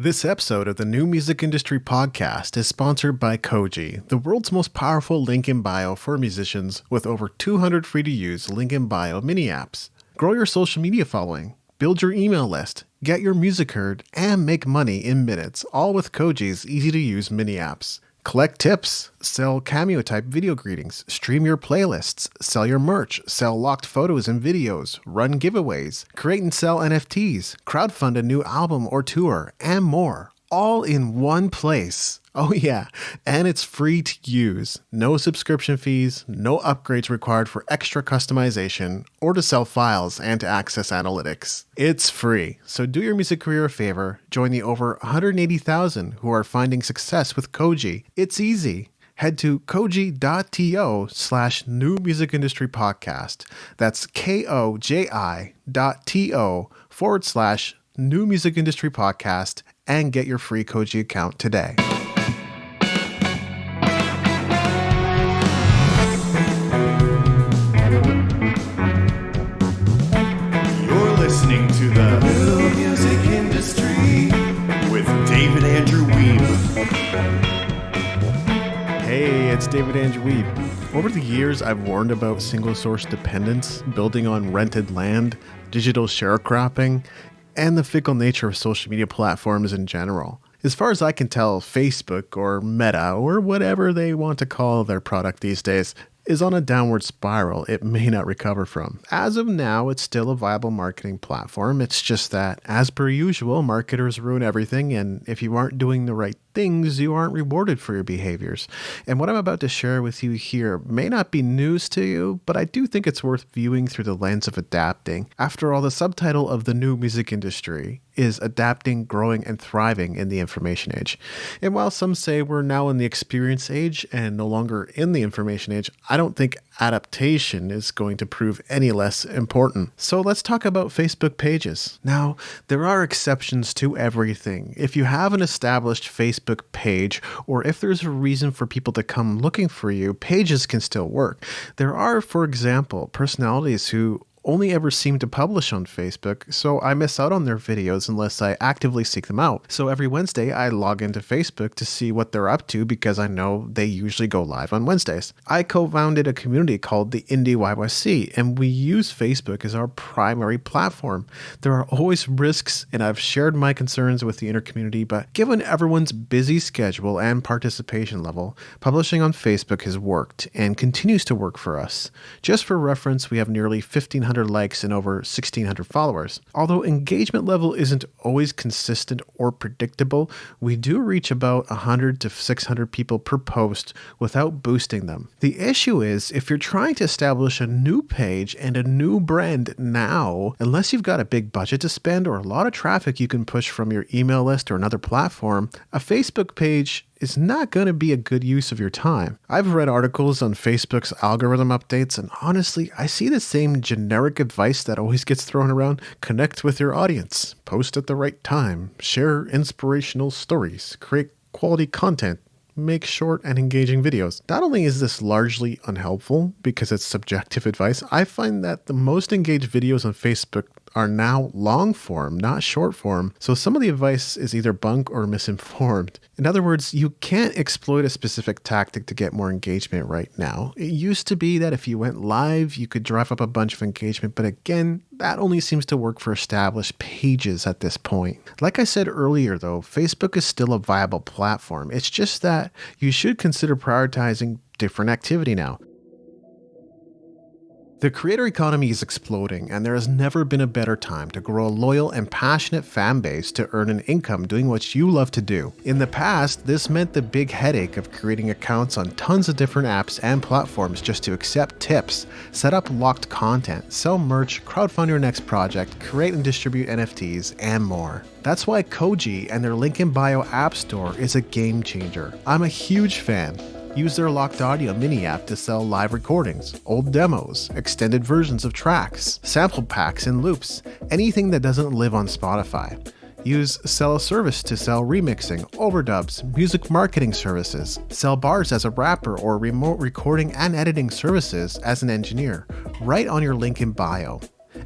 This episode of the New Music Industry Podcast is sponsored by Koji, the world's most powerful link in bio for musicians with over 200 free-to-use link in bio mini apps. Grow your social media following, build your email list, get your music heard, and make money in minutes, all with Koji's easy-to-use mini apps. Collect tips, sell cameo-type video greetings, stream your playlists, sell your merch, sell locked photos and videos, run giveaways, create and sell NFTs, crowdfund a new album or tour, and more. All in one place. Oh yeah, and it's free to use. No subscription fees, no upgrades required for extra customization, or to sell files and to access analytics. It's free, so do your music career a favor. Join the over 180,000 who are finding success with Koji. It's easy. Head to koji.to/new music industry podcast. That's koji.to/new music industry podcast and get your free Koji account today. You're listening to the New Music Industry with David Andrew Wiebe. Hey, it's David Andrew Wiebe. Over the years, I've warned about single source dependence, building on rented land, digital sharecropping, and the fickle nature of social media platforms in general. As far as I can tell, Facebook or Meta or whatever they want to call their product these days is on a downward spiral it may not recover from. As of now, it's still a viable marketing platform. It's just that, as per usual, marketers ruin everything, and if you aren't doing the right things, you aren't rewarded for your behaviors. And what I'm about to share with you here may not be news to you, but I do think it's worth viewing through the lens of adapting. After all, the subtitle of the new music industry is Adapting, Growing, and Thriving in the Information Age. And while some say we're now in the experience age and no longer in the information age, I don't think adaptation is going to prove any less important. So let's talk about Facebook pages. Now, there are exceptions to everything. If you have an established Facebook page, or if there's a reason for people to come looking for you, pages can still work. There are, for example, personalities who only ever seem to publish on Facebook, so I miss out on their videos unless I actively seek them out. So every Wednesday, I log into Facebook to see what they're up to because I know they usually go live on Wednesdays. I co-founded a community called the Indie YYC, and we use Facebook as our primary platform. There are always risks, and I've shared my concerns with the inner community, but given everyone's busy schedule and participation level, publishing on Facebook has worked and continues to work for us. Just for reference, we have nearly 1,500 likes and over 1,600 followers. Although engagement level isn't always consistent or predictable, we do reach about 100 to 600 people per post without boosting them. The issue is, if you're trying to establish a new page and a new brand now, unless you've got a big budget to spend or a lot of traffic you can push from your email list or another platform, a Facebook page is not going to be a good use of your time. I've read articles on Facebook's algorithm updates, and honestly, I see the same generic advice that always gets thrown around. Connect with your audience, post at the right time, share inspirational stories, create quality content, make short and engaging videos. Not only is this largely unhelpful because it's subjective advice, I find that the most engaged videos on Facebook are now long form, not short form, so some of the advice is either bunk or misinformed. In other words, you can't exploit a specific tactic to get more engagement right now. It used to be that if you went live, you could drive up a bunch of engagement, but again, that only seems to work for established pages at this point. Like I said earlier though, Facebook is still a viable platform. It's just that you should consider prioritizing different activity now. The creator economy is exploding, and there has never been a better time to grow a loyal and passionate fan base to earn an income doing what you love to do. In the past, this meant the big headache of creating accounts on tons of different apps and platforms just to accept tips, set up locked content, sell merch, crowdfund your next project, create and distribute NFTs, and more. That's why Koji and their link in bio app store is a game changer. I'm a huge fan. Use their locked audio mini app to sell live recordings, old demos, extended versions of tracks, sample packs and loops, anything that doesn't live on Spotify. Use Sell a Service to sell remixing, overdubs, music marketing services. Sell bars as a rapper or remote recording and editing services as an engineer, right on your link in bio.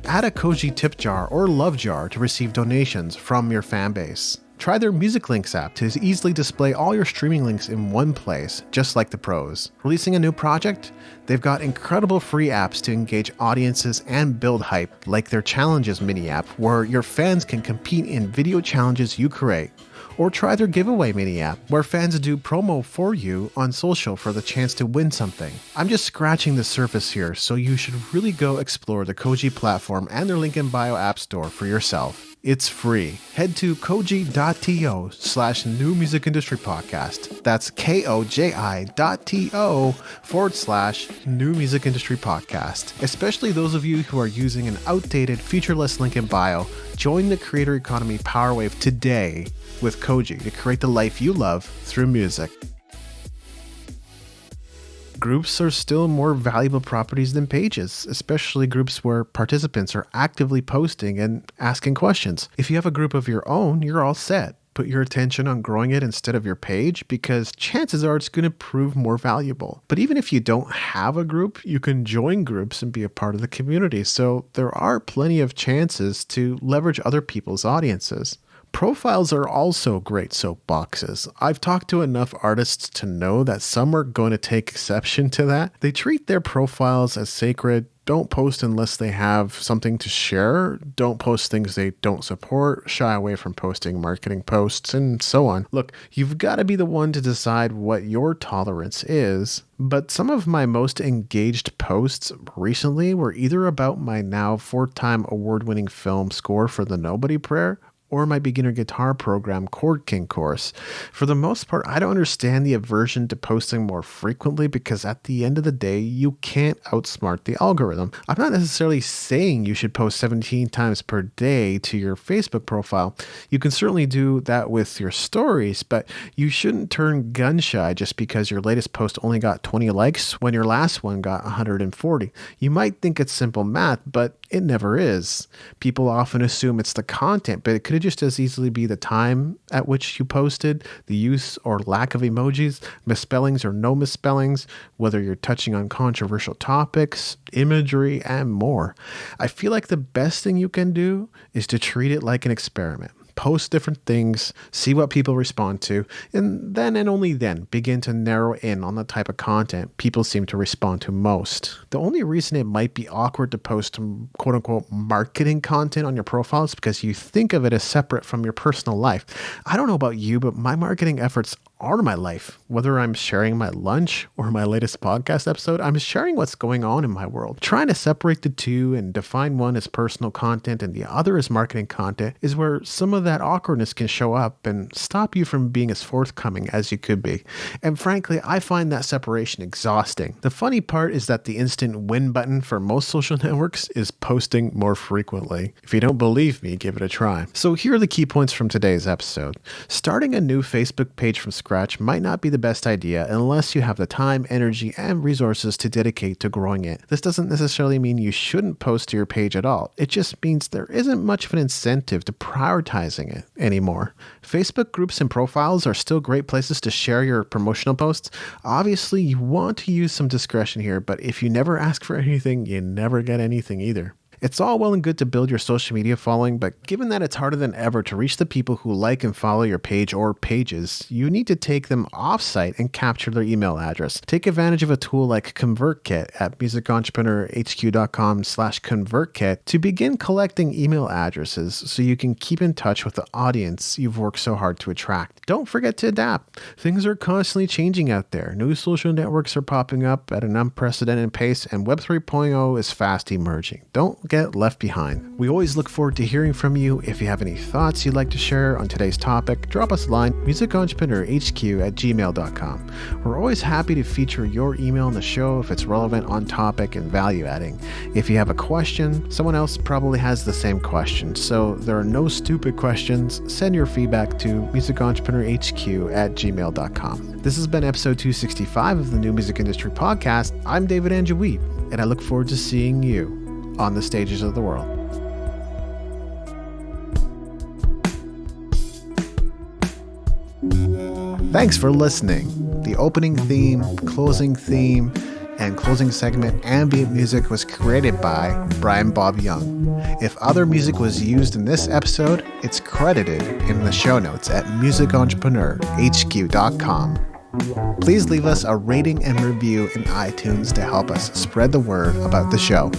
Add a Koji tip jar or love jar to receive donations from your fan base. Try their Music Links app to easily display all your streaming links in one place, just like the pros. Releasing a new project? They've got incredible free apps to engage audiences and build hype, like their Challenges mini app, where your fans can compete in video challenges you create. Or try their Giveaway mini app, where fans do promo for you on social for the chance to win something. I'm just scratching the surface here, so you should really go explore the Koji platform and their link in bio app store for yourself. It's free. Head to koji.to/New Music Industry Podcast. That's koji.to/New Music Industry Podcast. Especially those of you who are using an outdated, featureless link in bio, join the creator economy power wave today with Koji to create the life you love through music. Groups are still more valuable properties than pages, especially groups where participants are actively posting and asking questions. If you have a group of your own, you're all set. Put your attention on growing it instead of your page, because chances are it's going to prove more valuable. But even if you don't have a group, you can join groups and be a part of the community. So there are plenty of chances to leverage other people's audiences. Profiles are also great soapboxes. I've talked to enough artists to know that some are going to take exception to that. They treat their profiles as sacred. Don't post unless they have something to share. Don't post things they don't support. Shy away from posting marketing posts and so on. Look, you've got to be the one to decide what your tolerance is. But some of my most engaged posts recently were either about my now 4-time award-winning film score for The Nobody Prayer, or my beginner guitar program Chord King course. For the most part, I don't understand the aversion to posting more frequently, because at the end of the day, you can't outsmart the algorithm. I'm not necessarily saying you should post 17 times per day to your Facebook profile. You can certainly do that with your stories, but you shouldn't turn gun shy just because your latest post only got 20 likes when your last one got 140. You might think it's simple math, but it never is. People often assume it's the content, but it could just as easily be the time at which you posted, the use or lack of emojis, misspellings or no misspellings, whether you're touching on controversial topics, imagery, and more. I feel like the best thing you can do is to treat it like an experiment. Post different things, see what people respond to, and then and only then begin to narrow in on the type of content people seem to respond to most. The only reason it might be awkward to post quote-unquote marketing content on your profile is because you think of it as separate from your personal life. I don't know about you, but my marketing efforts are my life. Whether I'm sharing my lunch or my latest podcast episode, I'm sharing what's going on in my world. Trying to separate the two and define one as personal content and the other as marketing content is where some of that awkwardness can show up and stop you from being as forthcoming as you could be. And frankly, I find that separation exhausting. The funny part is that the instant win button for most social networks is posting more frequently. If you don't believe me, give it a try. So here are the key points from today's episode. Starting a new Facebook page from scratch might not be the best idea unless you have the time, energy, and resources to dedicate to growing it. This doesn't necessarily mean you shouldn't post to your page at all. It just means there isn't much of an incentive to prioritizing it anymore. Facebook groups and profiles are still great places to share your promotional posts. Obviously, you want to use some discretion here, but if you never ask for anything, you never get anything either. It's all well and good to build your social media following, but given that it's harder than ever to reach the people who like and follow your page or pages, you need to take them off-site and capture their email address. Take advantage of a tool like ConvertKit at musicentrepreneur.hq.com/ConvertKit to begin collecting email addresses so you can keep in touch with the audience you've worked so hard to attract. Don't forget to adapt. Things are constantly changing out there. New social networks are popping up at an unprecedented pace, and Web 3.0 is fast emerging. Don't get left behind. We always look forward to hearing from you. If you have any thoughts you'd like to share on today's topic, drop us a line, musicentrepreneurhq@gmail.com. We're always happy to feature your email in the show if it's relevant, on topic, and value adding. If you have a question, someone else probably has the same question, so there are no stupid questions. Send your feedback to musicentrepreneurhq@gmail.com. This has been episode 265 of the New Music Industry Podcast. I'm David Andrew Wiebe, and I look forward to seeing you on the stages of the world. Thanks for listening. The opening theme, closing theme, and closing segment ambient music was created by Brian Bob Young. If other music was used in this episode, it's credited in the show notes at musicentrepreneurhq.com. Please leave us a rating and review in iTunes to help us spread the word about the show.